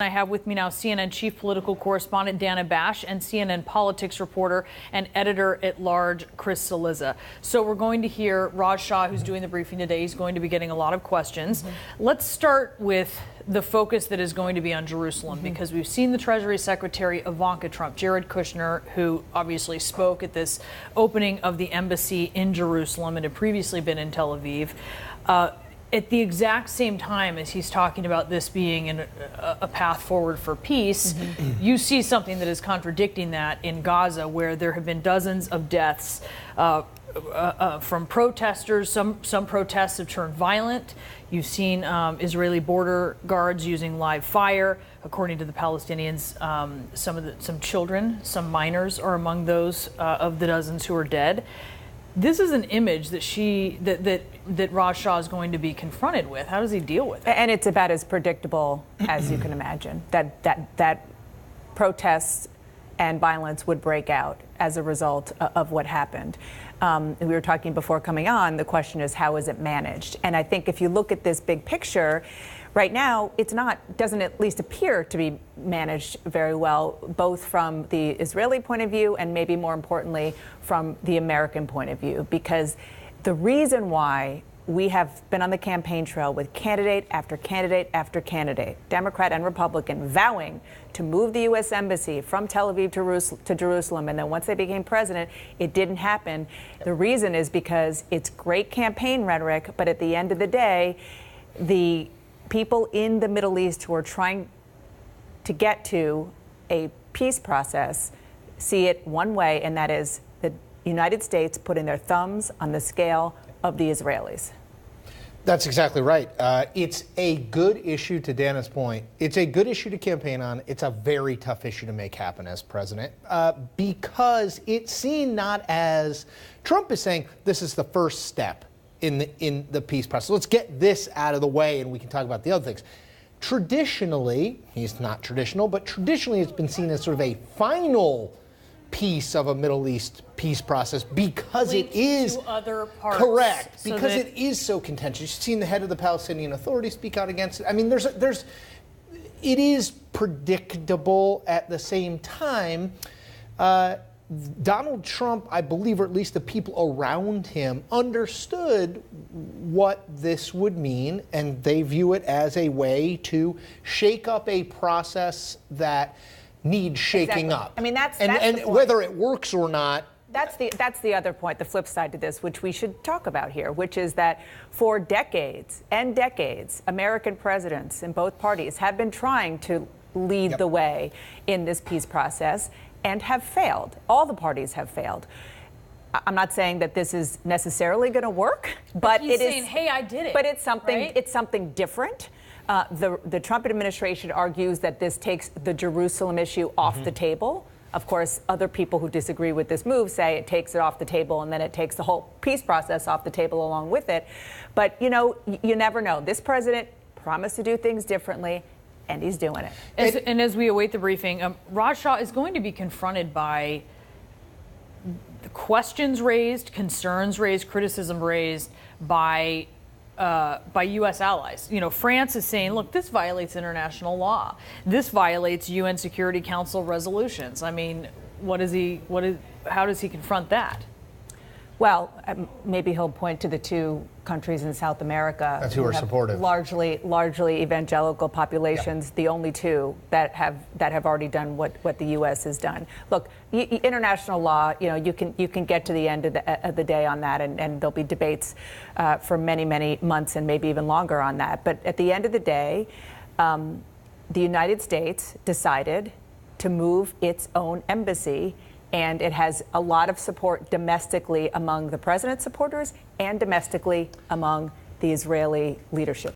I have with me now CNN chief political correspondent Dana Bash and CNN politics reporter and editor-at-large Chris Cillizza. So we're going to hear Raj Shah, who's doing the briefing today. He's going to be getting a lot of questions. Let's start with the focus that is going to be on Jerusalem, because we've seen the Treasury Secretary Ivanka Trump, Jared Kushner, who obviously spoke at this opening of the embassy in Jerusalem and had previously been in Tel Aviv. At the exact same time as he's talking about this being a path forward for peace, you see something that is contradicting that in Gaza, where there have been dozens of deaths from protesters. Some protests have turned violent. You've seen Israeli border guards using live fire. According to the Palestinians, some children, some minors are among those of the dozens who are dead. This is an image that Raj Shah is going to be confronted with. How does he deal with it? And it's about as predictable as you can imagine, that protests and violence would break out as a result of what happened. We were talking before coming on, the question is, how is it managed? And I think if you look at this big picture, right now, doesn't at least appear to be managed very well, both from the Israeli point of view and maybe more importantly, from the American point of view. Because the reason why we have been on the campaign trail with candidate after candidate after candidate, Democrat and Republican, vowing to move the U.S. Embassy from Tel Aviv to Jerusalem, and then once they became president, it didn't happen. The reason is because it's great campaign rhetoric, but at the end of the day, the people in the Middle East who are trying to get to a peace process see it one way, and that is the United States putting their thumbs on the scale of the Israelis. That's exactly right. It's a good issue, to Dana's point. It's a good issue to campaign on. It's a very tough issue to make happen as president, because it's seen not as, Trump is saying this is the first step in the peace process. Let's get this out of the way and we can talk about the other things. Traditionally, he's not traditional, but traditionally it's been seen as sort of a final piece of a Middle East peace process because it is to other parts. Correct, because it is so contentious. You've seen the head of the Palestinian Authority speak out against it. I mean, it is predictable at the same time. Donald Trump, I believe, or at least the people around him, understood what this would mean, and they view it as a way to shake up a process that needs shaking up. I mean, that's and the point. Whether it works or not. That's the other point, the flip side to this, which we should talk about here, which is that for decades and decades, American presidents in both parties have been trying to lead the way in this peace process and have failed. All the parties have failed. I'm not saying that this is necessarily going to work, but he's saying, hey, I did it. But it's something. Right? It's something different. The Trump administration argues that this takes the Jerusalem issue off the table. Of course, other people who disagree with this move say it takes it off the table and then it takes the whole peace process off the table along with it. But, you know, you never know. This president promised to do things differently, and he's doing it. And as we await the briefing, Raj Shah is going to be confronted by the questions raised, concerns raised, criticism raised by U.S. allies. You know, France is saying, look, this violates international law. This violates UN Security Council resolutions. I mean, how does he confront that? Well, maybe he'll point to the two countries in South America who are supportive, largely evangelical populations, the only two that have already done what the U.S. has done. Look, international law, you know, you can get to the end of the day on that, and there'll be debates for many months and maybe even longer on that. But at the end of the day, the United States decided to move its own embassy. And it has a lot of support domestically among the president's supporters and domestically among the Israeli leadership.